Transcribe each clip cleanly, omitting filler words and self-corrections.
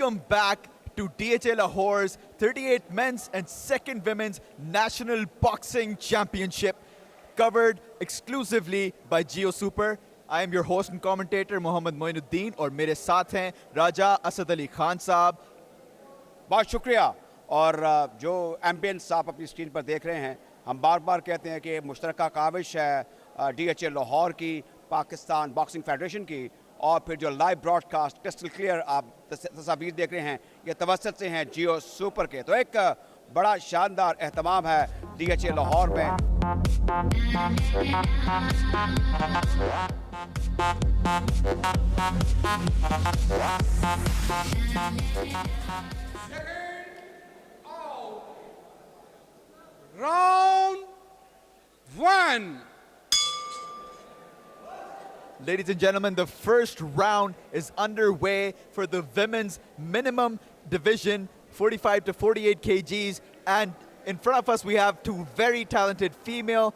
Welcome back to DHA Lahore's 38th Men's and 2nd Women's National Boxing Championship, covered exclusively by Jio Super. I am your host and commentator Mohammad Moinuddin और मेरे साथ हैं राजा असद अली खान साहब. बहुत शुक्रिया. और जो एम्बियंस आप अपनी स्क्रीन पर देख रहे हैं, हम बार बार कहते हैं कि मुश्तरका काविश है DHA लाहौर की, पाकिस्तान बॉक्सिंग फेडरेशन की, और फिर जो लाइव ब्रॉडकास्ट क्रिस्टल क्लियर आप तस्वीर देख रहे हैं, ये तवस्सुत से हैं जियो सुपर के. तो एक बड़ा शानदार एहतमाम है DHA लाहौर में. Round one. Ladies and gentlemen, the first round is underway for the women's minimum division, 45 to 48 kgs. And in front of us, we have two very talented female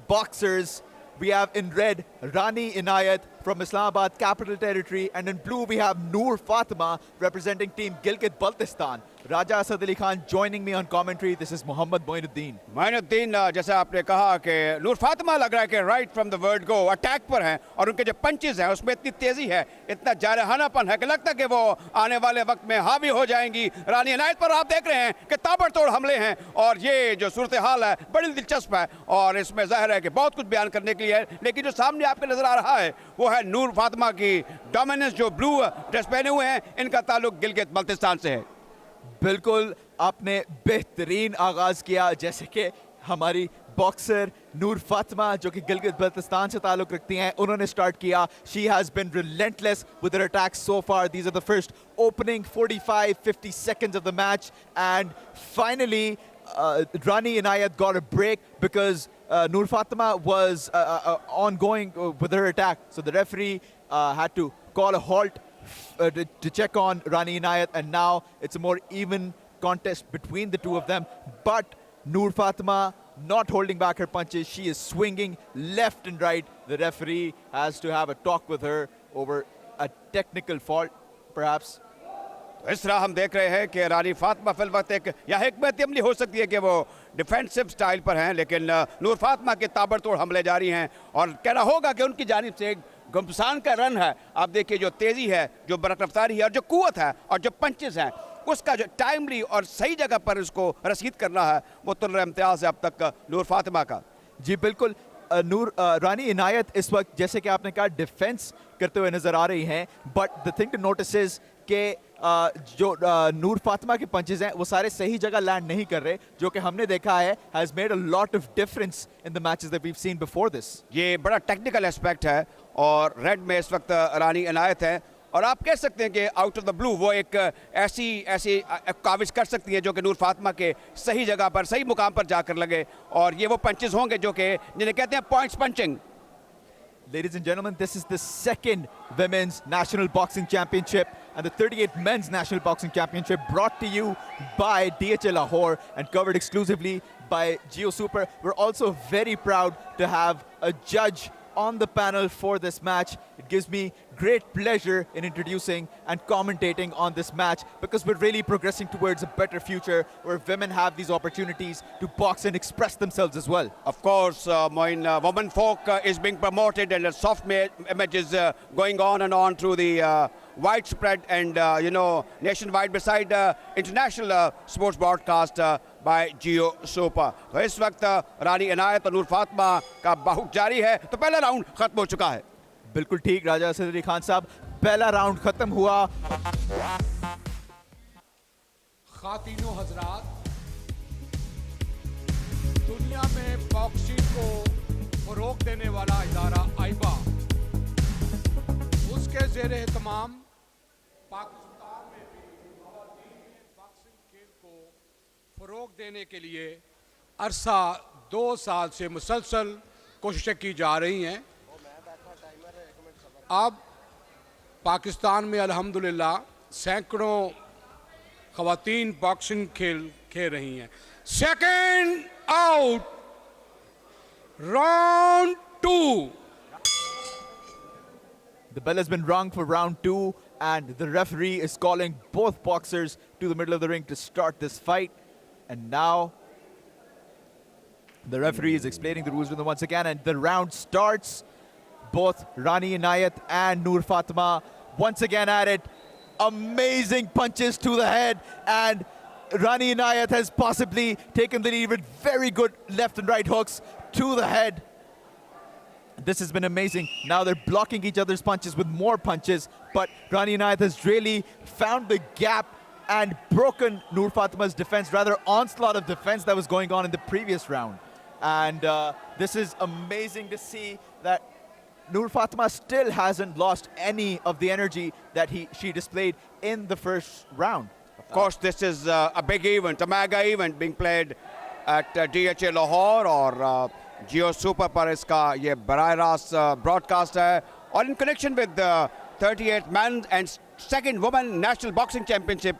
boxers. We have in red, Rani Inayat from Islamabad Capital Territory. And in blue, we have Noor Fatima representing Team Gilgit-Baltistan. Raja Asad Ali Khan joining me on commentary. This is Mohammad Moinuddin. Moinuddin, जैसे आपने कहा कि नूर फातिमा लग रहा है कि right from the word go attack पर हैं, और उनके जो पंचेस हैं उसमें इतनी तेज़ी है, इतना जारहानापन है कि लगता है कि वो आने वाले वक्त में हावी हो जाएंगी. रानी इनायत पर आप देख रहे हैं कि ताबड़तोड़ हमले हैं, और ये जो सूरत हाल है बड़ी दिलचस्प है, और इसमें ज़ाहिर है कि बहुत कुछ बयान करने के लिए है. लेकिन जो सामने आपके नज़र आ रहा है वो है नूर फातिमा की डोमिनेंस. जो ब्लू ड्रेस पहने हुए हैं, इनका ताल्लुक गिलगित बल्तिस्तान से है. बिल्कुल, आपने बेहतरीन आगाज़ किया. जैसे कि हमारी बॉक्सर नूर फातिमा जो कि गिलगित बल्तिस्तान से ताल्लुक़ रखती हैं, उन्होंने स्टार्ट किया. She has been relentless with her attacks so far. These are the first opening 45-50 seconds of the match, and finally Rani Inayat got a break because Noor Fatima was ongoing with her attack. So the referee had to call a halt to check on Rani Inayat, and now it's a more even contest between the two of them. But Noor Fatima not holding back her punches. She is swinging left and right. The referee has to have a talk with her over a technical fault, perhaps. तो इस तरह हम देख रहे हैं कि रानी Fatima fill वक्त एक या हिकमत अमली हो सकती है कि वो डिफेंसिव स्टाइल पर हैं, लेकिन नूर फातिमा के ताबड़तोड़ हमले जारी हैं, और कहना होगा कि उनकी जानिब से एक घमसान का रन है. आप देखिए जो तेज़ी है, जो बरकरफ्तारी है, और जो कुव्वत है, और जो पंचेस हैं, उसका जो टाइमली और सही जगह पर इसको रसीद करना है, वो तुल्ल इम्तियाज़ है अब तक नूर फातिमा का. जी बिल्कुल. रानी इनायत इस वक्त जैसे कि आपने कहा डिफेंस करते हुए नज़र आ रही हैं, but the thing to notice is कि जो नूर फातिमा के पंचेस हैं वो सारे सही जगह लैंड नहीं कर रहे, जो कि हमने देखा है has made a lot of difference in the matches that we have seen before this. ये बड़ा टेक्निकल एस्पेक्ट है, और रेड में इस वक्त रानी इनायत है, और आप कह सकते हैं कि आउट ऑफ द ब्लू वो एक ऐसी काविश कर सकती है जो कि नूर फातिमा के सही जगह पर, सही मुकाम पर जाकर लगे, और ये वो पंचेस होंगे जो कि जिन्हें कहते हैं points punching. Ladies and gentlemen, this is the 2nd Women's National Boxing Championship and the 38th Men's National Boxing Championship, brought to you by DHA Lahore and covered exclusively by Jio Super. We're also very proud to have a judge on the panel for this match. It gives me great pleasure in introducing and commentating on this match, because we're really progressing towards a better future where women have these opportunities to box and express themselves as well. Of course, women folk is being promoted, and a soft image is going on and on through the widespread and nationwide, beside international sports broadcast by Jio Super. तो इस वक्त रानी इनायत और नूर फातिमा का बाहुट जारी है. तो पहला round खत्म हो चुका है. बिल्कुल ठीक राजा असद अली खान साहब, पहला राउंड खत्म हुआ. खातिनों हजरात, दुनिया में बॉक्सिंग को फरोग देने वाला इदारा आइबा, उसके ज़ेर एहतमाम पाकिस्तान में भी ख़वातीन के बॉक्सिंग खेल को फरोग देने के लिए अरसा 2 साल से मुसलसल कोशिशें की जा रही हैं. अब पाकिस्तान में अल्हम्दुलिल्लाह सैकड़ों ख़वातीन बॉक्सिंग खेल रही हैं. Second out, round 2. The bell has been rung for round 2, and the referee is calling both boxers to the middle of the ring to start this fight. And now the referee is explaining the rules to them once again, and the round starts. Both Rani Inayat and Noor Fatima once again at it. Amazing punches to the head, and Rani Inayat has possibly taken the lead with very good left and right hooks to the head. This has been amazing. Now they're blocking each other's punches with more punches, but Rani Inayat has really found the gap and broken Noor Fatima's defense, rather onslaught of defense that was going on in the previous round. And this is amazing to see that Noor Fatima still hasn't lost any of the energy that she displayed in the first round. Of course, this is a big event, a mega event being played at DHA Lahore और Jio Super पर इसका ये बराह रास्त broadcast है और in connection with the 38th Men and 2nd Women National Boxing Championship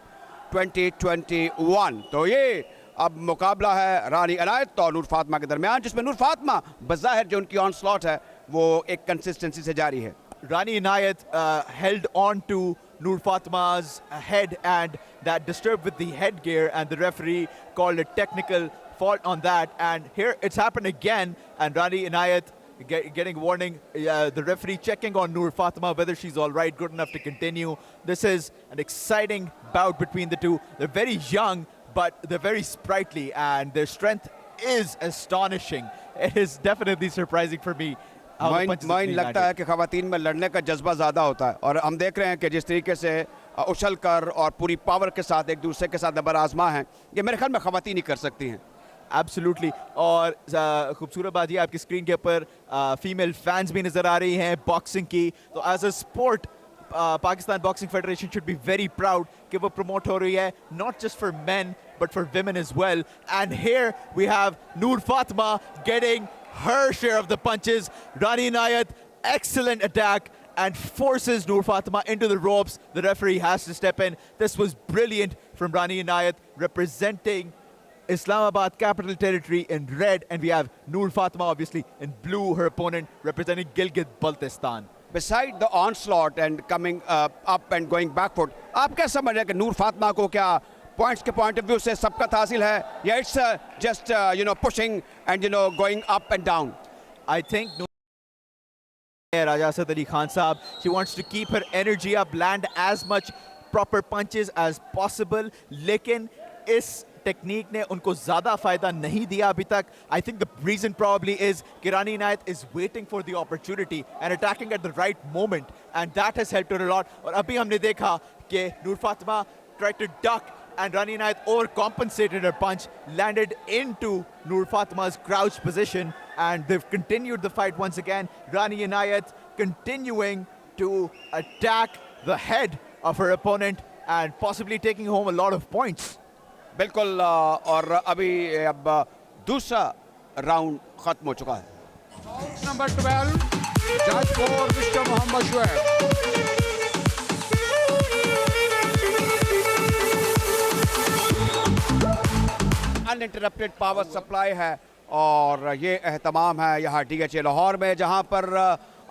2021. तो ये अब मुकाबला है रानी इनायत और नूर फातिमा के दरमियान, जिसमें नूर फातिमा बज़ाहिर जो उनकी ऑनस्लॉट है वो एक कंसिस्टेंसी से जारी है. Rani Inayat held on to Noor Fatima's head, and that disturbed with the headgear, and the referee called a technical fault on that. And here it's happened again, and Rani Inayat getting warning. The referee checking on Noor Fatima whether she's all right, good enough to continue. This is an exciting bout between the two. They're very young, but they're very sprightly, and their strength is astonishing. It is definitely surprising for me. Mine लगता है कि ख़वातीन में लड़ने का जज्बा ज़्यादा होता है और हम देख रहे हैं कि जिस तरीके से उछल कर और पूरी पावर के साथ एक दूसरे के साथ नंबर आजमा हैं, ये मेरे ख्याल में ख़वातीन ही कर सकती हैं. एब्सोल्युटली. और खूबसूरत बात ये आपकी स्क्रीन के ऊपर फीमेल फैंस भी नज़र आ रही हैं बॉक्सिंग की. तो as a sport Pakistan boxing federation should be very proud कि वो प्रमोट हो रही है, not just for men but for women as well. And here we have Noor Fatima getting her share of the punches. Rani Inayat, excellent attack, and forces Noor Fatima into the ropes. The referee has to step in. This was brilliant from Rani Inayat, representing Islamabad Capital Territory in red, and we have Noor Fatima obviously in blue, her opponent representing Gilgit-Baltistan. Beside the onslaught and coming up and going backward, आप क्या समझ रहे हैं कि नूर फातिमा को क्या points के point of view से सबकत हासिल है या it's just pushing and going up and down? I think Raja Asad Ali Khan Saab, she wants to keep her energy up, land as much proper punches as possible, लेकिन इस technique ने उनको ज़्यादा फ़ायदा नहीं दिया अभी तक. I think the reason probably is कि Rani Inayat is waiting for the opportunity and attacking at the right moment, and that has helped her a lot. और अभी हमने देखा कि Noor Fatima tried to duck, and Rani Inayat overcompensated her punch, landed into Noor Fatima's crouched position, and they've continued the fight once again. Rani Inayat continuing to attack the head of her opponent and possibly taking home a lot of points. बिल्कुल. और अभी अब दूसरा round खत्म हो चुका है. Number 12 जज for mister Mohammad Shoaib. Uninterrupted power supply है और ये एहतमाम है यहाँ DHA लाहौर में, जहाँ पर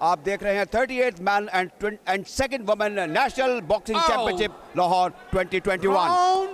आप देख रहे हैं 38th man and 2nd women national boxing championship Lahore 2021. Round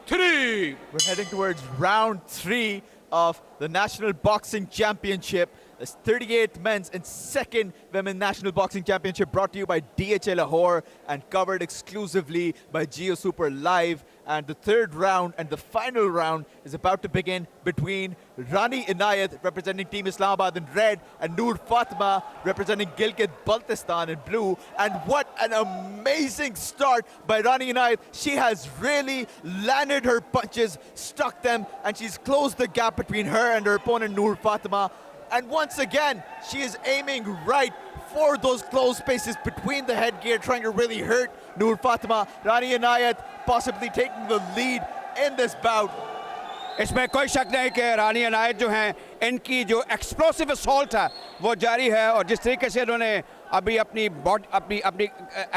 3. We're heading towards round 3 of the National Boxing Championship. This 38th Men's and 2nd Women's National Boxing Championship, brought to you by DHA Lahore and covered exclusively by Jio Super Live. And the third round and the final round is about to begin between Rani Inayat, representing Team Islamabad in red, and Noor Fatima, representing Gilgit-Baltistan in blue. And what an amazing start by Rani Inayat. She has really landed her punches, stuck them, and she's closed the gap between her and her opponent Noor Fatima. And once again, she is aiming right for those closed spaces between the headgear, trying to really hurt Noor Fatima. Rani Inayat possibly taking the lead in this bout. इसमें कोई शक नहीं कि रानी इनायत जो हैं, इनकी जो explosive assault है वो जारी है और जिस तरीके से उन्होंने अभी अपनी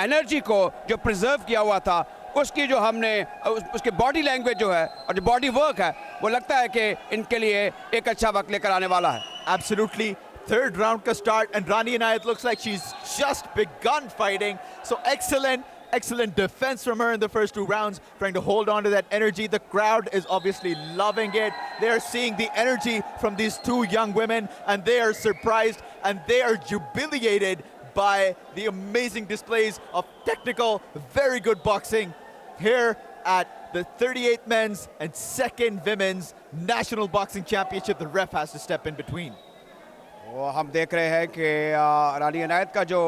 एनर्जी को जो प्रिजर्व किया हुआ था, उसकी जो हमने उसकी बॉडी लैंग्वेज जो है और जो बॉडी वर्क है, वो लगता है कि इनके लिए एक अच्छा वक्त लेकर आने वाला है. Absolutely. Third round ka start, and Rani Inayat looks like she's just begun fighting. So excellent defense from her in the first 2 rounds, trying to hold on to that energy. The crowd is obviously loving it. They're seeing the energy from these 2 young women, and they are surprised and they are jubilated by the amazing displays of technical, very good boxing here at the 38th Men's and 2nd Women's National Boxing Championship. The ref has to step in between. वो हम देख रहे हैं कि रानी अनायत का जो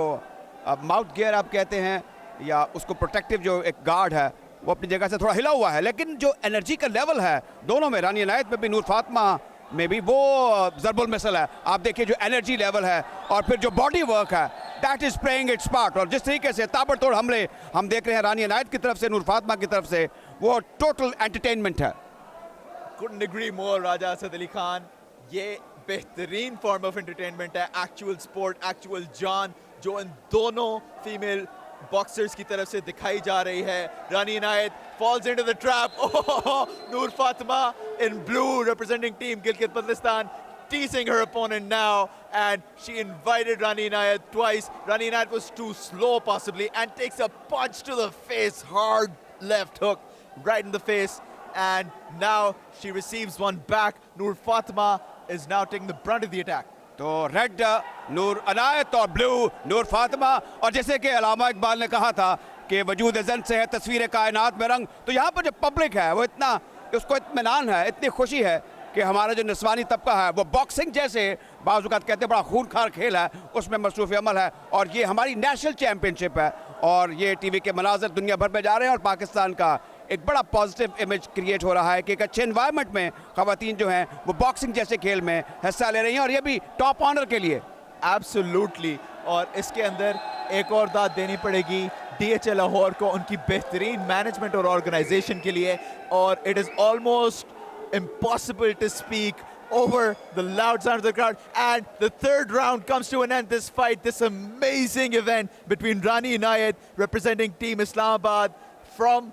mouth gear आप कहते हैं या उसको प्रोटेक्टिव जो एक गार्ड है वो अपनी जगह से थोड़ा हिला हुआ है, लेकिन जो एनर्जी का लेवल है दोनों में, रानी अनायत में भी नूर फातिमा में भी, वो ज़रबुल मिसल है. आप देखिए जो एनर्जी लेवल है और फिर जो बॉडी वर्क है, that is playing it's part. और जिस तरीके से ताबड़तोड़ हमले हम देख रहे हैं रानी अनायत की तरफ से, नूर फातिमा की तरफ से, वो टोटल एंटरटेनमेंट है. Couldn't agree more, Raja Asad Ali Khan. ये बेहतरीन फॉर्म ऑफ एंटरटेनमेंट है, एक्चुअल स्पोर्ट, एक्चुअल जान जो इन दोनों फीमेल बॉक्सर्स की तरफ से दिखाई जा रही है. रानी इनायत falls into the trap. Oh, Noor Fatima in blue representing team Gilgit-Baltistan teasing her opponent now, and she invited Rani Inayat twice. Rani Inayat was too slow possibly and takes a punch to the face, hard left hook right in the face, and now she receives one back. Noor Fatima is now taking the brunt of the attack. तो red नूर अनायत और blue नूर फातिमा. और जैसे कि अलामा इकबाल ने कहा था कि वजूद ज़न से है तस्वीर कायनात में रंग, तो यहाँ पर जो पब्लिक है वो इतना, उसको इत्मीनान है, इतनी खुशी है कि हमारा जो नस्वानी तबका है वो बॉक्सिंग जैसे बाज़-औक़ात कहते हैं बड़ा खूनखार खेल है, उसमें मसरूफ़ अमल है. और ये हमारी नेशनल चैम्पियनशिप है और ये टीवी के मनाज़र दुनिया भर में जा रहे हैं और पाकिस्तान का एक बड़ा पॉजिटिव इमेज क्रिएट हो रहा है कि एक अच्छे एनवायरनमेंट में ख़वातीन जो हैं वो बॉक्सिंग जैसे खेल में हिस्सा ले रही हैं, और ये भी टॉप ऑनर के लिए. एब्सोल्युटली. और इसके अंदर एक और दाद देनी पड़ेगी DHL लाहौर को उनकी बेहतरीन मैनेजमेंट और ऑर्गेनाइजेशन के लिए. और it is almost impossible to speak over the loud sound of the crowd, and the 3rd round comes to an end. This fight, this amazing event between Rani Inayat representing Team Islamabad from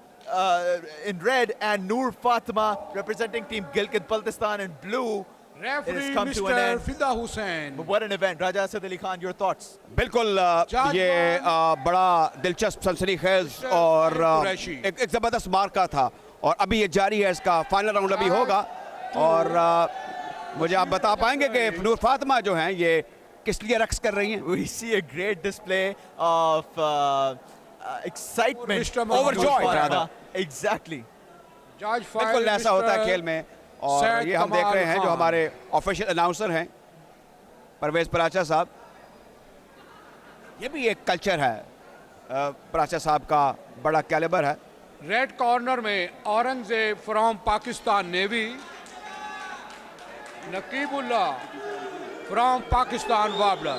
in red and Noor Fatima representing Team Gilgit-Baltistan in blue. It has referee come to an mister end. फिदा Hussain. But what an event. Raja Asad Ali Khan, your thoughts? बिल्कुल ये बड़ा दिलचस्प, सनसनीखेज और एक ज़बरदस्त मार्का था, और अभी ये जारी है, इसका फाइनल राउंड अभी होगा. और मुझे आप बता पाएंगे कि नूर फातिमा जो हैं ये किस लिए रक्स कर रही हैं? We see a great display of excitement. Mr. Overjoyed, Fatima. rather. Exactly. जज बिल्कुल ऐसा होता है खेल में. और सैयद ये हम देख रहे हैं जो कमाल हमारे ऑफिशियल अनाउंसर हैं परवेज पराचा साहब. ये भी एक कल्चर है, पराचा साहब का बड़ा कैलिबर है. रेड कॉर्नर में Aurangzeb from Pakistan navy, Naqibullah from Pakistan वाबला.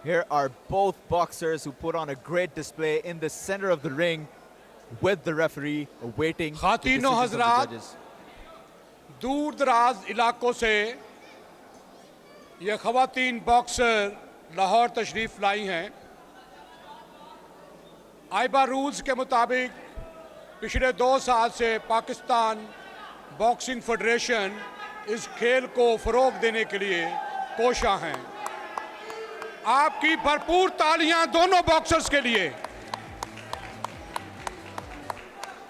Here are both boxers who put on a great display in the center of the ring with the referee awaiting the खातिनों decisions of the हजरात, judges. दूर दराज इलाकों से ये खवातीन बॉक्सर लाहौर तशरीफ़ लाई हैं. आइबा रूल्स के मुताबिक पिछले 2 साल से पाकिस्तान बॉक्सिंग फेडरेशन इस खेल को फ़रोग देने के लिए कोशा हैं. आपकी भरपूर तालियां दोनों बॉक्सर्स के लिए.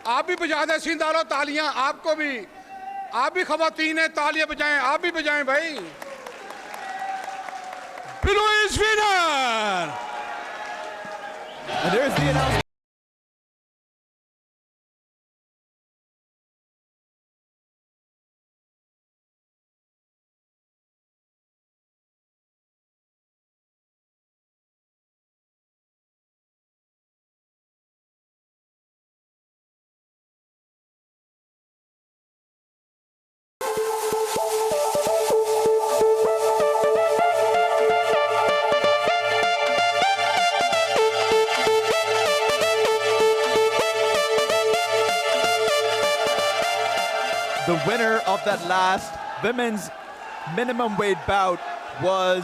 आप भी बजा दें सिंधालो तालियां, आपको भी, आप भी खवातीन हैं, तालियां बजाएं, आप भी बजाएं भाई. Blue is winner. And there's the announcement. The winner of that last women's minimum weight bout was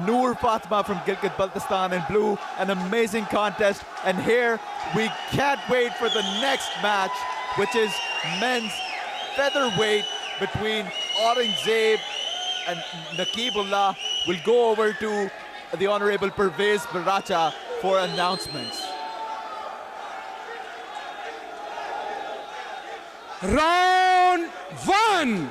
Noor Fatima from Gilgit-Baltistan in blue. An amazing contest. And here we can't wait for the next match, which is men's featherweight between Aurangzeb and Naqibullah. We'll go over to the Honorable Pervez Baracha for announcements. Round 1.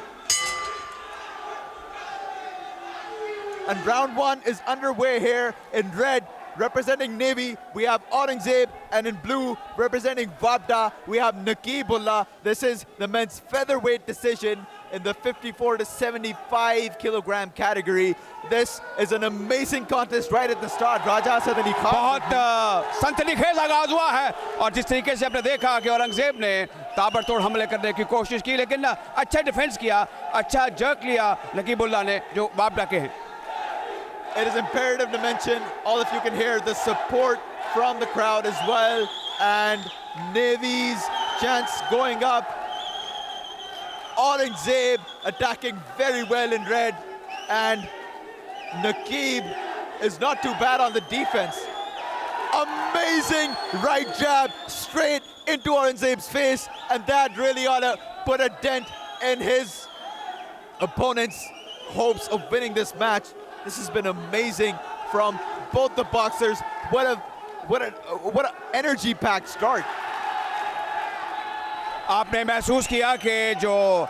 And round 1 is underway here. In red, representing Navy, we have Aurangzeb, and in blue, representing Vabda, we have Naqibullah. This is the men's featherweight decision in the 54 to 75 kilogram category. This is an amazing contest right at the start. Raja Asad Ali Khan. बहुत सनसनीखेज आगाज हुआ है और जिस तरीके से आपने देखा कि औरंगजेब ने ताबड़तोड़ हमले करने की कोशिश की, लेकिन अच्छा डिफेंस किया, अच्छा जर्क लिया नकीबुल्लाह ने जो बाबडा के हैं. It is imperative to mention, all of you can hear the support from the crowd as well, and Navy's chants going up. Aurangzeb attacking very well in red, and Naqib is not too bad on the defense. Amazing right jab straight into Aurangzeb's face, and that really ought to put a dent in his opponent's hopes of winning this match. This has been amazing from both the boxers. What an energy-packed start. आपने महसूस किया कि जो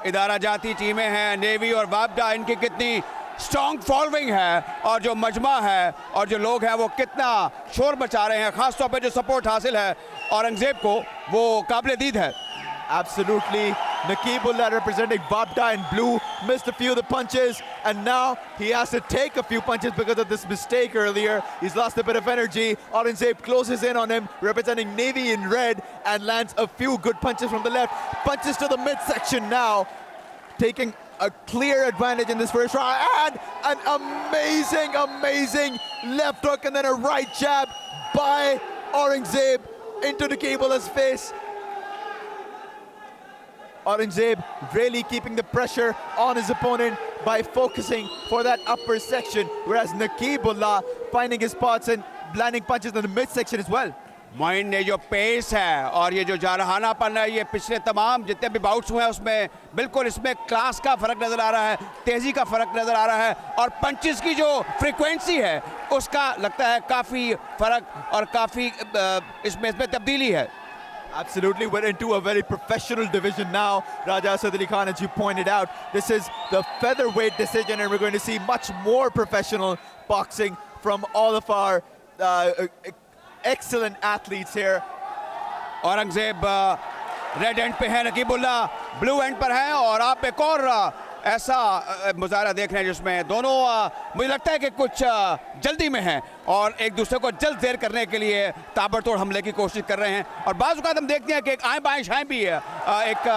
इदारा जाती टीमें हैं navy और वाबडा, इनकी कितनी स्ट्रॉन्ग फॉलोइंग है और जो मजमा है और जो लोग हैं वो कितना शोर मचा रहे हैं. खास तौर पे जो सपोर्ट हासिल है औरंगजेब को वो काबिल दीद है. Absolutely. Naqibullah representing Vabda in blue missed a few of the punches, and now he has to take a few punches because of this mistake earlier. He's lost a bit of energy. Aurangzeb closes in on him, representing Navy in red, and lands a few good punches from the left. Punches to the midsection now, taking a clear advantage in this first round. And an amazing left hook and then a right jab by Aurangzeb into Naqibullah's face. Aurangzeb really keeping the pressure on his opponent by focusing for that upper section, whereas Naqibullah finding his spots and landing punches in the midsection as well. Mind ने जो pace है और ये जो जारहानापन है, ये पिछले तमाम जितने भी बाउट्स हुए हैं उसमें बिल्कुल इसमें क्लास का फर्क नजर आ रहा है, तेजी का फर्क नजर आ रहा है और पंचेस की जो फ्रीक्वेंसी है उसका लगता है काफ़ी फर्क और काफ़ी इसमें तब्दीली है. Absolutely, we're into a very professional division now, Raja Asad Ali Khan, as you pointed out. This is the featherweight decision, and we're going to see much more professional boxing from all of our excellent athletes here. Aurangzeb red and पे है, Naqibullah blue and पर है और आप एक और ऐसा मुजाहरा देख रहे हैं जिसमें दोनों मुझे लगता है कि कुछ जल्दी में हैं और एक दूसरे को जल्द देर करने के लिए ताबड़तोड़ हमले की कोशिश कर रहे हैं. और बाज़ औक़ात हम देखते हैं कि एक आएँ बाएँ शाएँ भी है, एक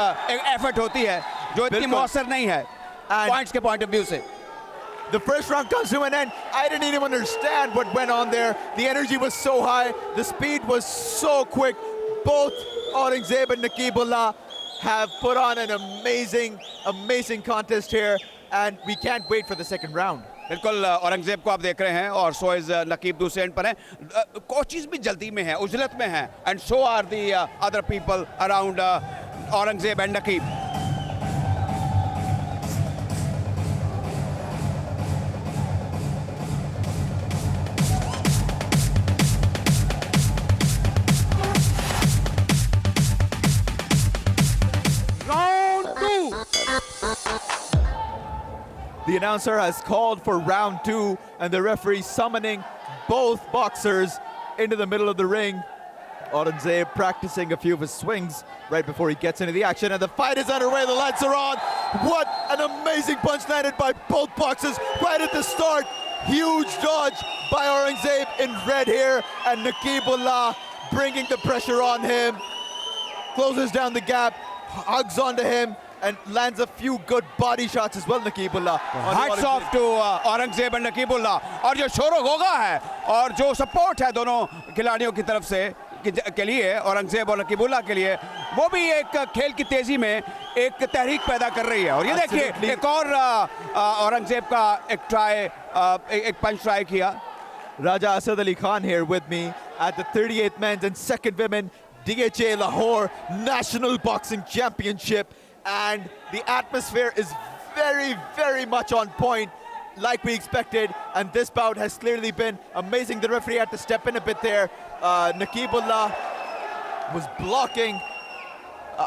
एफर्ट होती है जो इतनी मौसर नहीं है पॉइंट्स के पॉइंट ऑफ व्यू से. The first round comes to an end. I didn't even understand what went on there. The energy was so high. The speed was so quick. Both Aurangzeb and Naqibullah have put on an amazing contest here, and we can't wait for the second round. बिल्कुल औरंगजेब को आप देख रहे हैं और so is नकीब दूसरे and पर हैं. कोचेस भी जल्दी में हैं, उजलत में हैं, and so are the other people around Aurangzeb and Naqeeb. The announcer has called for round 2, and the referee summoning both boxers into the middle of the ring. Aurangzeb practicing a few of his swings right before he gets into the action, and the fight is underway. The lights are on. What an amazing punch landed by both boxers right at the start. Huge dodge by Aurangzeb in red here, and Naqibullah bringing the pressure on him. Closes down the gap, hugs onto him, and lands a few good body shots as well, Naqibullah. Hats off to Aurangzeb and Naqibullah. और जो शोर होगा है और जो support है दोनों खिलाड़ियों की तरफ से के लिए, औरंगजेब और नकीबुल्लाह के लिए, वो भी एक खेल की तेजी में एक तहरीक पैदा कर रही है। और ये देखिए Absolutely. एक और औरंगजेब का एक पंच ट्राई किया। Raja Asad Ali Khan here with me at the 38th Men's and Second Women DHA Lahore National Boxing Championship, and the atmosphere is very, very much on point like we expected, and this bout has clearly been amazing. The referee had to step in a bit there. Naqibullah was blocking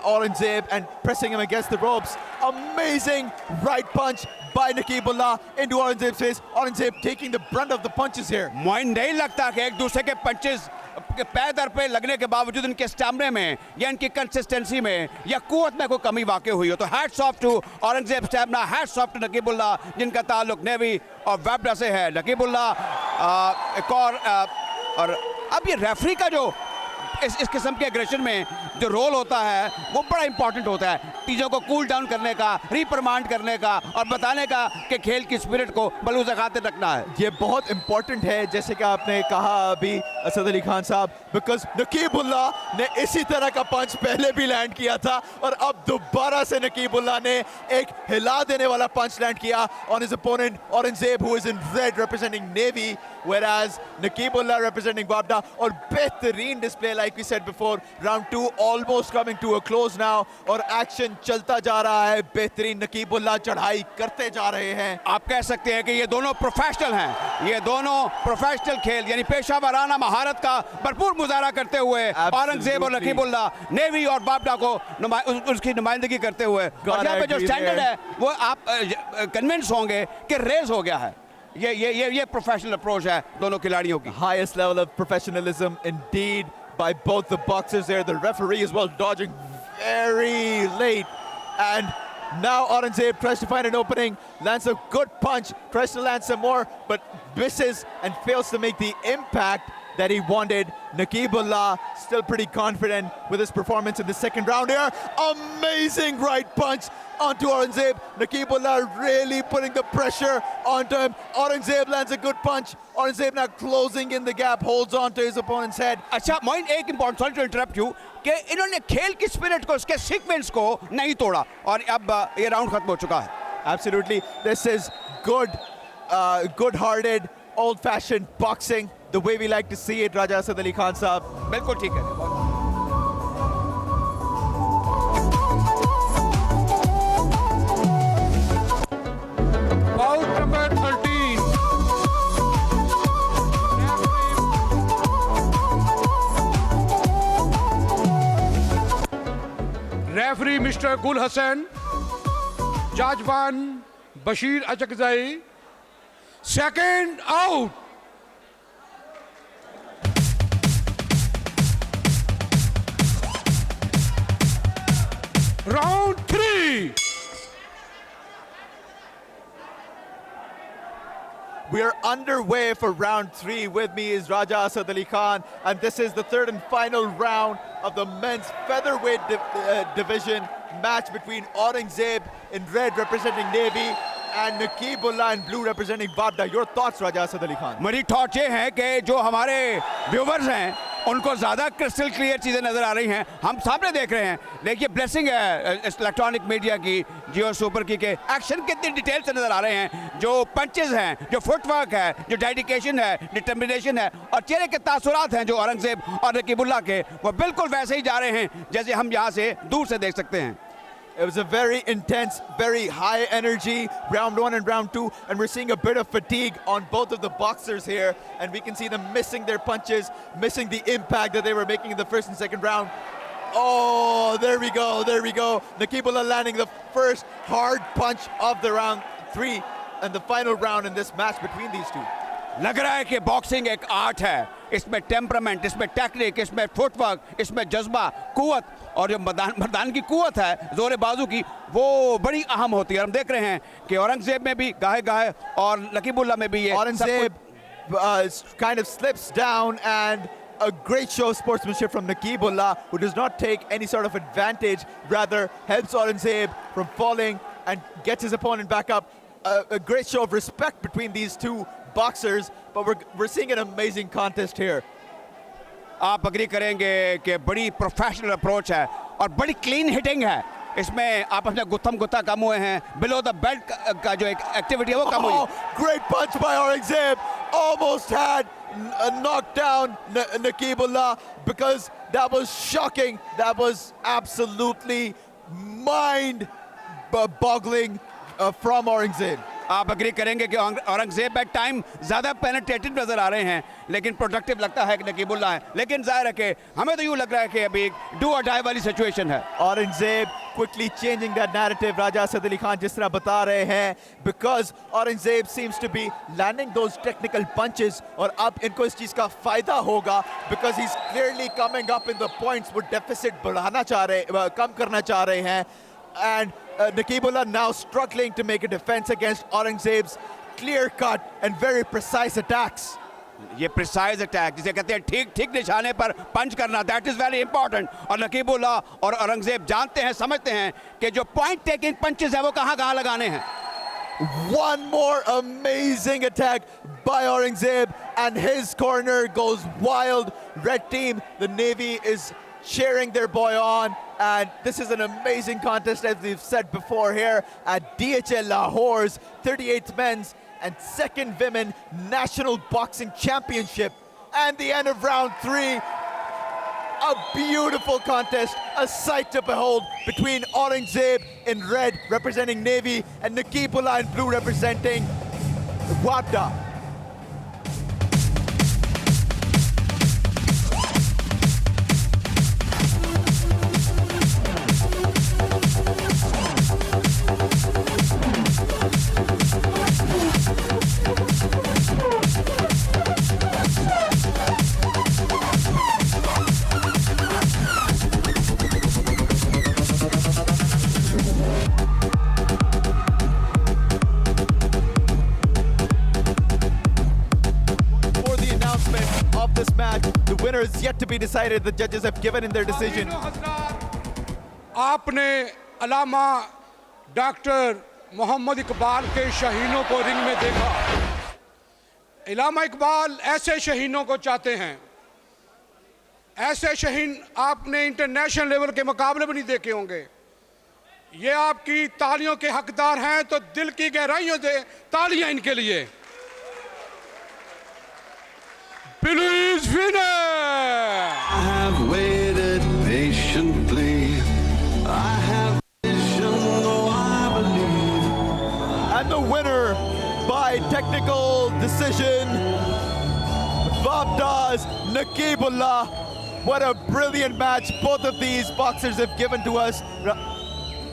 Aurangzeb and pressing him against the ropes. Amazing right punch by Naqibullah into Aurangzeb's face. Aurangzeb taking the brunt of the punches here. मुझे नहीं लगता कि एक दूसरे के punches पैर दर पे लगने के बावजूद इनके स्टैमिना में या इनकी कंसिस्टेंसी में या कुवत में कोई कमी वाकई हुई हो। तो hats off to Aurangzeb stamina, hats off to Naqibullah जिनका ताल्लुक नेवी और वापडा से है। नकीबुल्लाह एक और अब ये रेफरी का जो इस किस्म के एग्रेशन में जो रोल होता है वो बड़ा इंपॉर्टेंट होता है, चीज़ों को कूल डाउन करने का, रिप्रमांड करने का और बताने का कि खेल की स्पिरिट को बलूज़ खातिर रखना है। ये बहुत इंपॉर्टेंट है, जैसे कि आपने कहा अभी असद अली खान साहब, बिकॉज नकीबुल्लाह ने इसी तरह का पंच पहले भी लैंड किया था और अब दोबारा से नकीबुल्लाह ने एक हिला देने वाला पंच लैंड किया on his opponent Aurangzeb, who is in red representing Navy, whereas Naqibullah representing Wabda. और बेहतरीन display, like we said before, round 2 almost coming to a close now और एक्शन चलता जा रहा है। बेहतरीन नकीबुल्लाह चढ़ाई करते जा रहे हैं। आप कह सकते हैं कि ये दोनों प्रोफेशनल हैं, ये दोनों प्रोफेशनल खेल यानी पेशा वाराना महारत का भरपूर मुजाहरा करते हुए औरंगजेब और नकीबुल्लाह नेवी और बाबडा को उसकी नुमाइंदगी करते हुए, और यहाँ पे जो स्टैंडर्ड है वो आप कन्विंस होंगे कि रेज हो गया है। ये प्रोफेशनल अप्रोच है दोनों खिलाड़ियों की। Highest level of professionalism indeed by both the boxers there. The referee as well dodging very late, and now Aurangzeb tries to find an opening, lands a good punch, tries to land some more, but misses and fails to make the impact that he wanted. Naqibullah still pretty confident with his performance in the second round here. Amazing right punch onto Aurangzeb. Naqibullah really putting the pressure onto him. Aurangzeb lands a good punch. Aurangzeb now closing in the gap, holds on to his opponent's head. अच्छा मोइन, एक important, sorry to interrupt you, कि इन्होंने खेल की spirit को, उसके sequence को नहीं तोड़ा और अब ये राउंड खत्म हो चुका है। Absolutely. This is good-hearted, old-fashioned boxing, the way we like to see it, Raja Asad Ali Khan साहब। बिल्कुल ठीक है। Bout number 13. Referee Mr. Gul Hassan, Judge 1 Bashir Achakzai. Second out. Round 3. We are underway for round 3. With me is Raja Asad Ali Khan, and this is the third and final round of the men's featherweight division match between Aurangzeb in red representing Navy and Naqibullah in blue representing Wabda. Your thoughts, Raja Asad Ali Khan? मेरी thought ये है कि जो हमारे viewers हैं उनको ज़्यादा crystal clear चीज़ें नज़र आ रही हैं, हम सामने देख रहे हैं। देखिए ब्लेसिंग है इस इलेक्ट्रॉनिक मीडिया की, जियो सुपर की, के एक्शन कितनी डिटेल से नज़र आ रहे हैं, जो पंचेस हैं, जो फुटवर्क है, जो डेडिकेशन है, डिटर्मिनेशन है और चेहरे के तासुरात हैं जो औरंगजेब और नकीबुल्लाह के, वो बिल्कुल वैसे ही जा रहे हैं जैसे हम यहाँ से दूर से देख सकते हैं। It was a very intense, very high energy round 1 and round 2, and we're seeing a bit of fatigue on both of the boxers here, and we can see them missing their punches, missing the impact that they were making in the first and second round. Oh, there we go, there we go. Naqibullah landing the first hard punch of the round 3 and the final round in this match between these two. लग रहा है कि boxing एक art है, इसमें temperament, इसमें technique, इसमें footwork, इसमें जज्बा, कुवत और जो मर्दान की कुवत है जोर बाजू की, वो बड़ी अहम होती है। हम देख रहे हैं कि औरंगजेब में भी गाहे और नकीबुल्लाह में भी ये Aurangzeb kind of slips down, and a great show of sportsmanship from Naqibullah, who does not take any sort of advantage, rather helps Aurangzeb from falling and gets his opponent back up. A great show of respect between these two boxers, but we're seeing an amazing contest here. आप agree करेंगे कि बड़ी professional approach है और बड़ी clean hitting है। इसमें आपस में गुत्थम कम हुए हैं, बिलो द बेल्ट का जो एक एक्टिविटी है वो कम हुई। Oh, great punch by Aurangzeb. Almost had knocked down Naqibullah because that was shocking. That was absolutely mind-boggling from Aurangzeb. आप अग्री करेंगे कि औरंगजेब एट टाइम ज़्यादा पेनिट्रेटिव नज़र आ रहे हैं, लेकिन प्रोडक्टिव लगता है कि नकीबुल्लाह है। लेकिन जाहिर है कि हमें तो यूँ लग रहा है कि अभी डू और डाई वाली सिचुएशन है। Aurangzeb quickly changing that narrative, Raja Asad Ali Khan जिस तरह बता रहे हैं, because Aurangzeb seems to be landing those technical punches और अब इनको इस चीज़ का फ़ायदा होगा because he's clearly coming up in the points, वो deficit बढ़ाना चाह रहे, कम करना चाह रहे हैं, and Naqibullah now struggling to make a defense against Aurangzeb's clear-cut and very precise attacks. ये प्रिसाइज अटैक जिसे कहते हैं ठीक निशाने पर पंच करना, दैट इज वेरी इंपॉर्टेंट। और नकीबुल्लाह और औरंगजेब जानते हैं, समझते हैं कि जो पॉइंट टेकिंग पंचेस है वो कहाँ लगाने हैं। One more amazing attack by Aurangzeb and his corner goes wild. Red team, the Navy is cheering their boy on, and this is an amazing contest as we've said before here at DHL Lahore's 38th Men's and 2nd Women National Boxing Championship. And the end of round 3, a beautiful contest, a sight to behold between Aurangzeb in red representing Navy and Naqibullah in blue representing Wabda. This match, the winner is yet to be decided. The judges have given in their decision. आपने अलामा doctor Mohammad Iqbal के शहीनों को ring में देखा। अलामा इकबाल ऐसे शहीनों को चाहते हैं, ऐसे शहीन आपने इंटरनेशनल लेवल के मुकाबले भी नहीं देखे होंगे। ये आपकी तालियों के हकदार हैं, तो दिल की गहराइयों से तालियां इनके लिए। Please winner! I have waited patiently. I have vision, though I believe. And the winner by technical decision, Wabda's Naqibullah. What a brilliant match both of these boxers have given to us.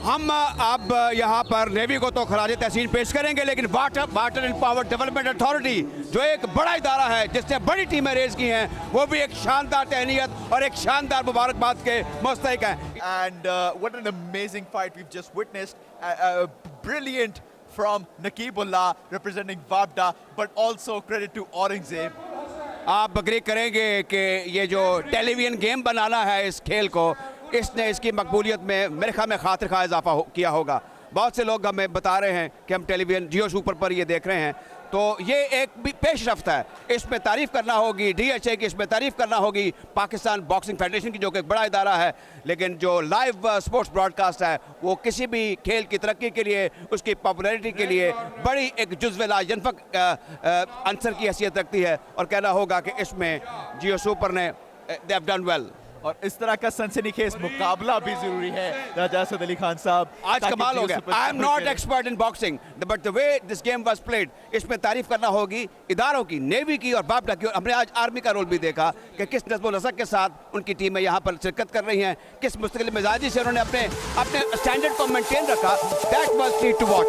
हम अब यहाँ पर navy को तो खराज तहसीन पेश करेंगे, लेकिन water and power development authority जो एक बड़ा इदारा है जिसने बड़ी टीमें रेज की हैं, वो भी एक शानदार तहनीयत और एक शानदार मुबारकबाद के मुस्तहिक हैं। And what an amazing fight we've just witnessed. Brilliant from Naqibullah representing Wabda, but also credit to Aurangzeb. आप अग्री करेंगे कि ये जो टेलीविजन गेम बनाना है इस खेल को, इसने इसकी मकबूलियत में मेरे ख्याल में खातिर खा इजाफा किया होगा। बहुत से लोग हमें बता रहे हैं कि हम टेलीविजन जियो सुपर पर ये देख रहे हैं, तो ये एक भी पेशरफ्त है। इसमें तारीफ़ करना होगी DHA की, इसमें तारीफ़ करना होगी पाकिस्तान बॉक्सिंग फेडरेशन की, जो कि एक बड़ा इदारा है। लेकिन जो लाइव स्पोर्ट्स ब्रॉडकास्ट है वो किसी भी खेल की तरक्की के लिए, उसकी पॉपुलैरिटी के लिए बड़ी एक जुज़्व लाजनफक अंसर की हैसियत रखती है, और कहना होगा कि इसमें जियो सुपर ने दे हैव डन वेल। और इस तरह का सनसनीखेज मुकाबला भी जरूरी है राजा असद अली खान साहब। आज कमाल हो गया। I am not expert in boxing, but the way this game was played, इसमें तारीफ करना होगी इदारों की, नेवी की और बापडा की। और हमने आज आर्मी का रोल भी देखा कि किस नज़्म व नसक के साथ उनकी टीमें यहाँ पर शिरकत कर रही हैं, किस मुस्तकिल मिजाजी से उन्होंने अपने स्टैंडर्ड को मेंटेन रखा। That was need to watch.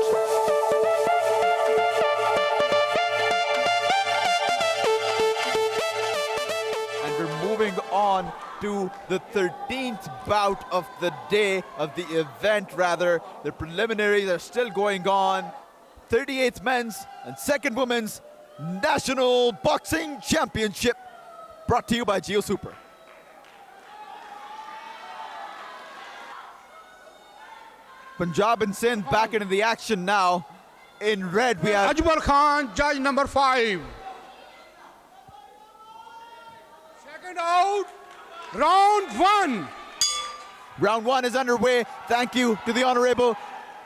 And we're moving on to the 13th bout of the day, of the event rather. The preliminaries are still going on. 38th Men's and 2nd Women's National Boxing Championship, brought to you by Geo Super. Punjab and Sindh back into the action now. In red we have Ajmal Khan, judge number 5. Second Second out. Round 1. Round 1 is underway. Thank you to the Honorable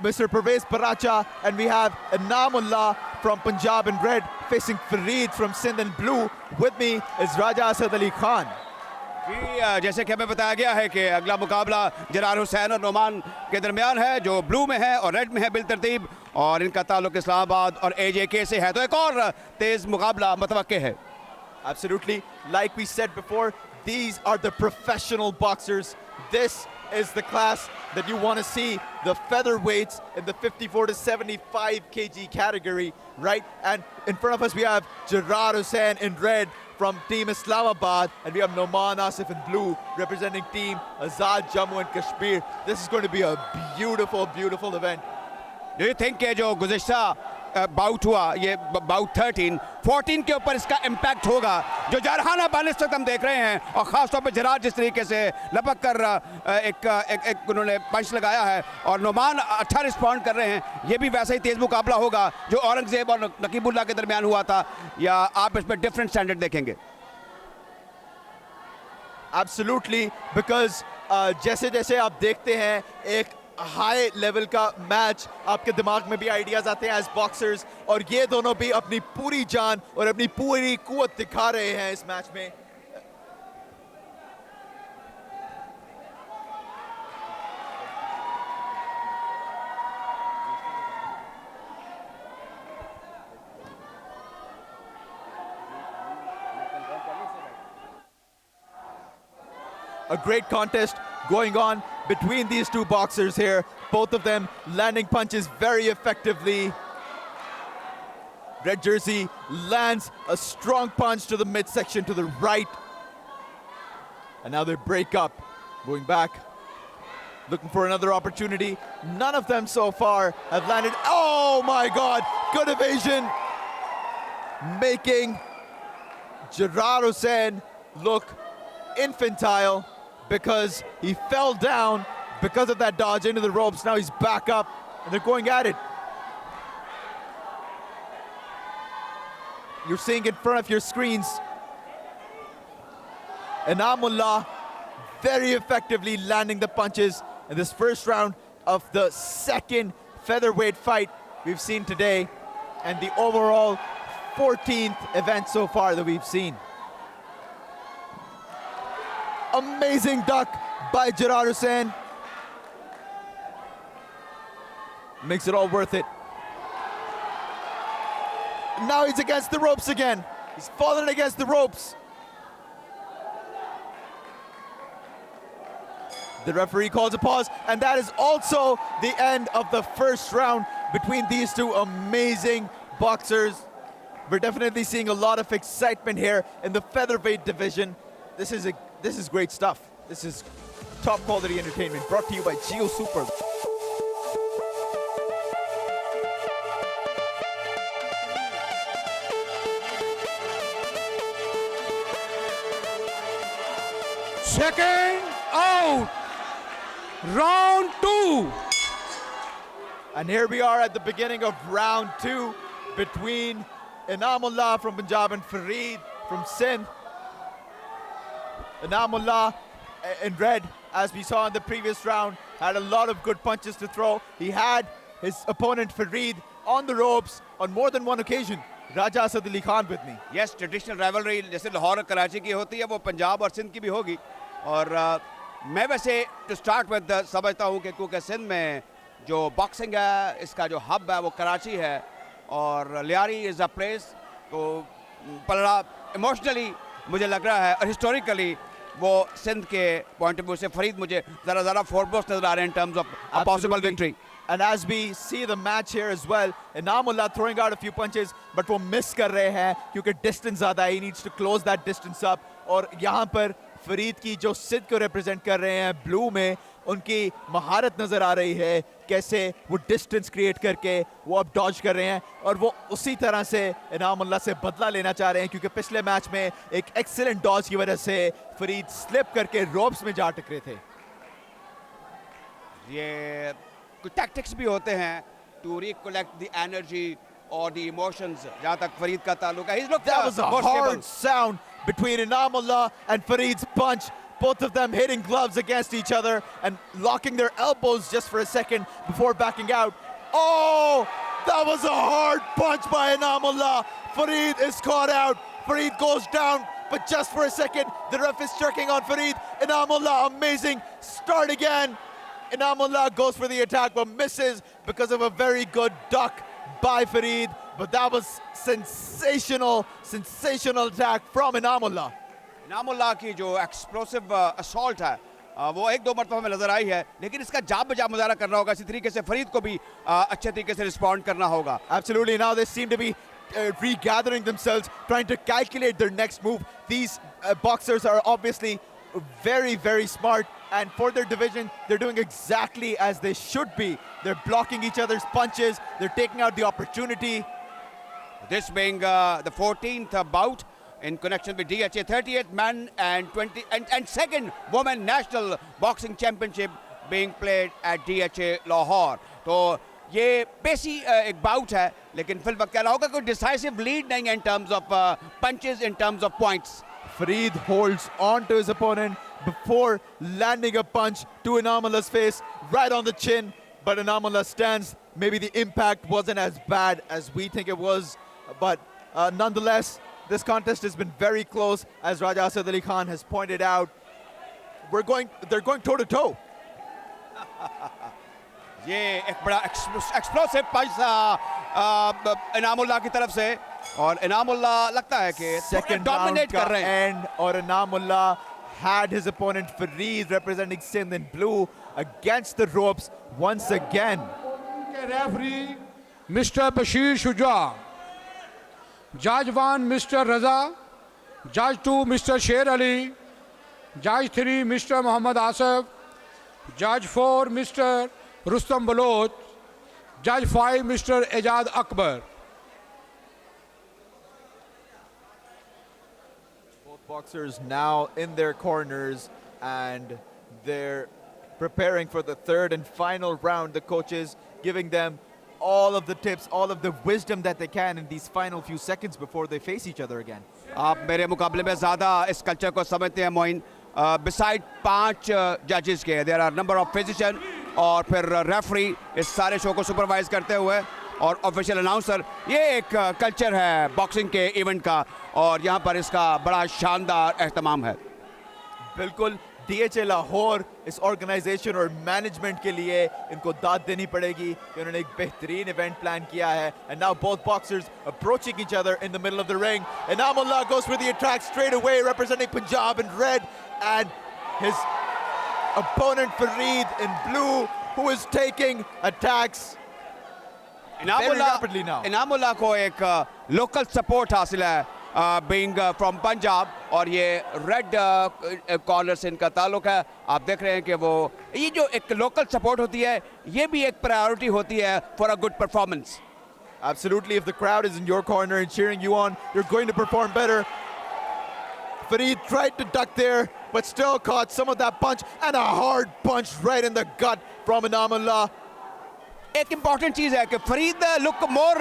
Mr. Pervez Paracha. And we have Inamullah from Punjab in red facing Fareed from Sindh in blue. With me is Raja Asad Ali Khan. जी जैसे कि हमें बताया गया है कि अगला मुकाबला जरार हुसैन और नोमान के दरमियान है जो ब्लू में है और रेड में है बिलतरतीब और इनका ताल्लुक इस्लामाबाद और एजेके से है तो एक और तेज मुकाबला मुतवक्के है. Absolutely. Like we said before, these are the professional boxers. This is the class that you want to see, the featherweights in the 54 to 75 kg category, right? And in front of us we have Gerard Hussain in red from Team Islamabad, and we have Noman Asif in blue representing Team Azad Jammu and Kashmir. This is going to be a beautiful, beautiful event. Do you think कि जो गुज़िश्ता bought हुआ ये bought 14 के ऊपर इसका impact होगा जो जारहाना बानिस तक हम देख रहे हैं और ख़ास तौर पे जरार जिस तरीके से लपक कर एक उन्होंने पंच लगाया है और नोमान अच्छा रिस्पॉन्ड कर रहे हैं ये भी वैसा ही तेज़ मुकाबला होगा जो औरंगज़ेब और नकीबुल्लाह के दरमियान हुआ था या आप इसमें डिफरेंट स्टैंडर्ड देखेंगे. Absolutely, because जैसे जैसे आप देखते हैं एक हाई लेवल का मैच आपके दिमाग में भी आइडियाज आते हैं एज बॉक्सर्स और ये दोनों भी अपनी पूरी जान और अपनी पूरी कुवत दिखा रहे हैं इस मैच में. A great contest going on between these two boxers here. Both of them landing punches very effectively. Red jersey lands a strong punch to the midsection to the right. And now they break up, going back, looking for another opportunity. None of them so far have landed. Oh my God, good evasion. Making Gerard Hussain look infantile because he fell down because of that dodge into the ropes. Now he's back up and they're going at it. You're seeing in front of your screens Inamullah very effectively landing the punches in this first round of the second featherweight fight we've seen today and the overall 14th event so far that we've seen. Amazing duck by Gerard Hussain. Makes it all worth it. Now he's against the ropes again. He's fallen against the ropes. The referee calls a pause, and that is also the end of the first round between these two amazing boxers. We're definitely seeing a lot of excitement here in the featherweight division. This is great stuff. This is top quality entertainment brought to you by Geo Super. Second out. Round 2. And here we are at the beginning of round 2 between Inamullah from Punjab and Fareed from Sindh. Inamullah in red, as we saw in the previous round, had a lot of good punches to throw. He had his opponent Fareed on the ropes on more than one occasion. Raja Asad Ali Khan with me. Yes, traditional rivalry जैसे लाहौर और कराची की होती है वो पंजाब और सिंध की भी होगी और मैं वैसे to start with समझता हूँ कि क्योंकि सिंध में जो बॉक्सिंग है इसका जो हब है वो कराची है और लियारी इज़ अ प्लेस तो पलड़ा इमोशनली मुझे लग रहा है और हिस्टोरिकली वो सिंध के पॉइंट ऑफ व्यू से फरीद मुझे ज़रा फोरमोस्ट नजर आ रहे हैं in terms of a possible victory. And as we see the match here as well, Inamullah throwing out a few punches, but वो miss कर रहे हैं क्योंकि distance ज़्यादा है. He needs to close that distance up. और यहाँ पर फरीद की जो सिंध को represent कर रहे हैं ब्लू में उनकी महारत नज़र आ रही है कैसे वो डिस्टेंस क्रिएट करके वो अब डॉज कर रहे हैं और वो उसी तरह से इनामुल्लाह से बदला लेना चाह रहे हैं क्योंकि पिछले मैच में एक एक्सीलेंट डॉज की वजह से फरीद स्लिप करके रोप्स में जा टकरे थे. ये कुछ टैक्टिक्स भी होते हैं टू रिकलेक्ट द एनर्जी और द इमोशंस जहाँ तक फरीद का ताल्लुक है. That was a hard sound between Inamullah and Fareed's punch. Both of them hitting gloves against each other and locking their elbows just for a second before backing out. Oh, that was a hard punch by Inamullah. Fareed is caught out. Fareed goes down, but just for a second, the ref is checking on Fareed. Inamullah, amazing start again. Inamullah goes for the attack but misses because of a very good duck by Fareed. But that was sensational attack from Inamullah. Inamullah की जो explosive assault है वो एक दो मरतबा में नजर आई है, लेकिन इसका जाब बजा मुजाहरा करना होगा. इसी तरीके से फरीद को भी अच्छे तरीके से रिस्पॉन्ड करना होगा. Absolutely. Now they seem to be regathering themselves, trying to calculate their next move. These boxers are obviously very smart, and for their division they're doing exactly as they should be. They're blocking each other's punches, they're taking out the opportunity. This being the 14th bout in connection with DHA 38th man and second women national boxing championship being played at DHA Lahore. तो ये पेशी एक bought है, लेकिन फिर वक्त कहना होगा कोई डिसाइसिव लीड नहीं है in terms of punches, in terms of points. Fareed holds on to his opponent before landing a punch to Inamullah's face right on the chin, but Inamullah stands. Maybe the impact wasn't as bad as we think it was, but nonetheless, this contest has been very close, as Raja Asad Ali Khan has pointed out. They're going toe to toe. ये एक बड़ा explosive पंच था इनामुल्लाह की तरफ से, और इनामुल्लाह लगता है कि Second round डोमिनेट कर का रहे हैं. end, और Inamullah had his opponent Fareed representing Sindh in blue against the ropes once again. Referee mister Bashir Shuja, जज 1 मिस्टर रजा, जज 2 मिस्टर शेर अली, जज 3 मिस्टर मोहम्मद आसफ, जज 4 मिस्टर रुस्तम बलोच, जज 5 mister Ejaz Akbar. Both boxers now in their corners, and they're preparing for the third and final round. The coaches giving them all of the tips, all of the wisdom that they can in these final few seconds before they face each other again. आप मेरे मुकाबले में ज़्यादा इस culture को समझते हैं Moin. Beside 5 जजेस के there are number of physician, और फिर रेफरी इस सारे शो को सुपरवाइज करते हुए, और ऑफिशियल अनाउंसर. ये एक कल्चर है बॉक्सिंग के इवेंट का, और यहाँ पर इसका बड़ा शानदार एहतमाम है. बिल्कुल. DHA लाहौर इस ऑर्गेनाइजेशन और मैनेजमेंट के लिए इनको दाद देनी पड़ेगी कि उन्होंने एक बेहतरीन इवेंट प्लान किया है. And now both boxers approaching each other in the middle of the ring. Inamullah goes for the attack straight away, representing Punjab in red, and his opponent Fareed in blue, who is taking attacks very rapidly now. Inamullah को एक local support हासिल है being from Punjab, और ये red collar से इनका ताल्लुक है. आप देख रहे हैं कि वो ये जो एक लोकल सपोर्ट होती है, ये भी एक प्रायोरिटी होती है for a good performance. Absolutely. If the crowd is in your corner and cheering you on, you're going to perform better. Fareed tried to duck there, but still caught some of that punch, and a hard punch right in the gut from Inamullah. एक important चीज है कि Farid look more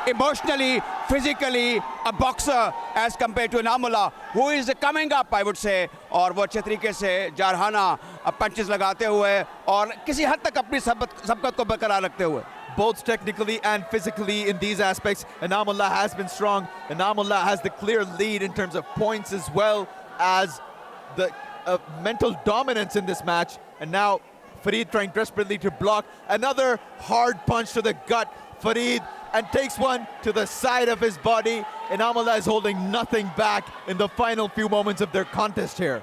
emotionally, physically a boxer as compare to Inamullah, who is coming up I would say, और वो अच्छे तरीके से जारहाना punches लगाते हुए और किसी हद तक अपनी सबकत को बरकरार रखते हुए. Both technically and physically in these aspects, Inamullah has been strong. Inamullah has the clear lead in terms of points as well as the mental dominance in this match. And now Fareed trying desperately to block another hard punch to the gut. Fareed and takes one to the side of his body. Inamullah is holding nothing back in the final few moments of their contest here.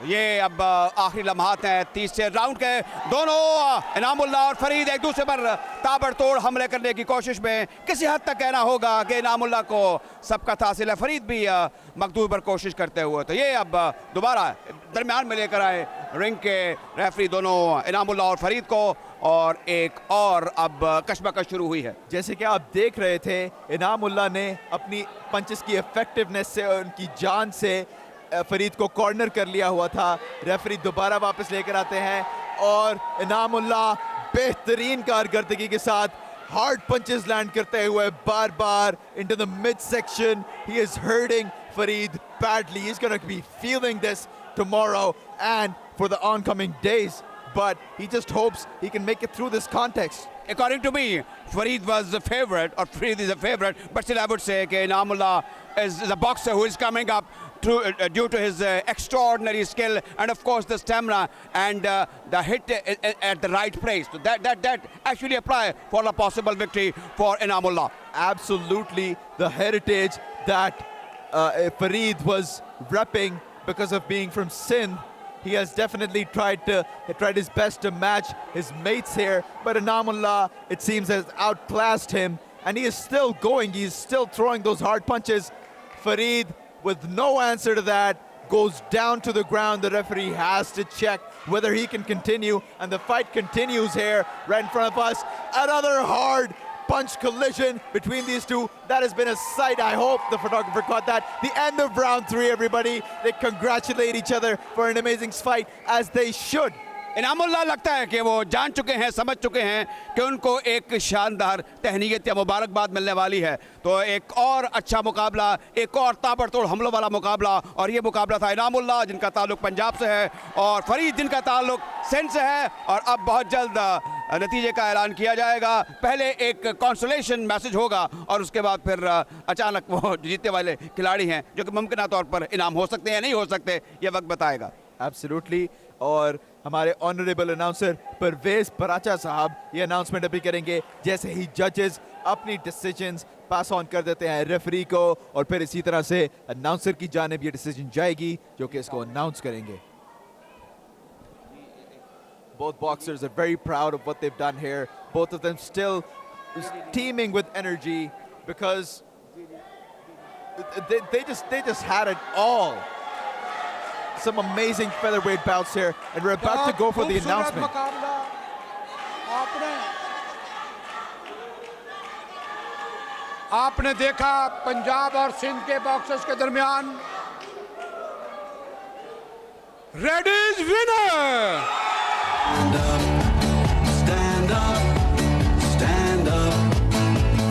ये अब आखिरी लम्हात हैं तीसरे round के. दोनों इनामुल्लाह और फरीद एक दूसरे पर ताबड़तोड़ हमले करने की कोशिश में. किसी हद तक कहना होगा कि इनामुल्लाह को सबकत हासिल है, फरीद भी मकदूर पर कोशिश करते हुए. तो ये अब दोबारा दरमियान में लेकर आए रिंग के रेफरी दोनों इनामुल्लाह और फरीद को, और एक और अब कशमकश शुरू हुई है. जैसे कि आप देख रहे थे, इनामुल्लाह ने अपनी पंचेस की इफेक्टिवनेस से और उनकी जान से फरीद को कॉर्नर कर लिया हुआ था. रेफरी दोबारा वापस लेकर आते हैं, और इनामुल्लाह बेहतरीन कारकर्दगी के साथ हार्ड पंचेस लैंड करते हुए बार बार into the mid section. He is hurting Farid badly. He's going to be feeling this tomorrow and for the oncoming days. But he just hopes he can make it through this context. According to me, Farid was the favorite, or Farid is a favorite, but still I would say that Inamullah is a boxer who is coming up due to his extraordinary skill and of course the stamina and the hit at the right place. So that actually apply for a possible victory for Inamullah. Absolutely the heritage that Farid was repping because of being from Sindh. He has definitely tried his best to match his mates here, but Inamullah, it seems, has outclassed him, and he is still going. He's still throwing those hard punches. Farid, with no answer to that, goes down to the ground. The referee has to check whether he can continue, and the fight continues here right in front of us. Another hard punch collision between these two. That has been a sight. I hope the photographer caught that. The end of round 3, everybody. They congratulate each other for an amazing fight, as they should. Inamullah लगता है कि वो जान चुके हैं, समझ चुके हैं कि उनको एक शानदार तहनीयत या मुबारकबाद मिलने वाली है। तो एक और अच्छा मुकाबला, एक और ताबड़तोड़ हमलों वाला मुकाबला, और ये मुकाबला था इनामुल्लाह जिनका ताल्लुक पंजाब से है और फरीद जिनका ताल्लुक सिंध से है। और अब बहुत जल्द नतीजे का ऐलान किया जाएगा। पहले एक कॉन्सोलेशन मैसेज होगा और उसके बाद फिर अचानक वो जीतने वाले खिलाड़ी हैं जो कि मुमकिन तौर पर इनाम हो सकते हैं या नहीं हो सकते, ये वक्त बताएगा। एब्सोल्युटली। और हमारे ऑनरेबल अनाउंसर परवेज पराचा साहब ये अनाउंसमेंट अभी करेंगे जैसे ही जजेस अपनी डिसीजंस पास ऑन कर देते हैं रेफरी को, और फिर इसी तरह से अनाउंसर की जानिब ये डिसीजन जाएगी जो कि इसको अनाउंस करेंगे। Both boxers are very proud of what they've done here. Both of them still teeming with energy because they just had it all. Some amazing featherweight bouts here, and we're about to go for the announcement. आपने देखा पंजाब और सिंध के boxers के दरमियान red is winner. Stand up, stand up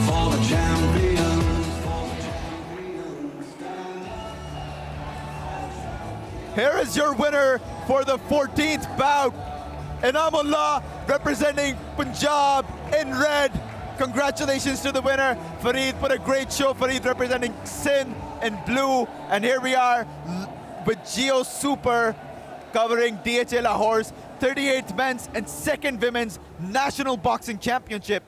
for the champions, for the champions. Here is your winner for the 14th bout, Inamullah representing Punjab in red. Congratulations to the winner, Farid. Put a great show. Farid representing Sindh in blue. And here we are with Geo Super covering DHA Lahore's 38th Men's and 2nd Women's National Boxing Championship.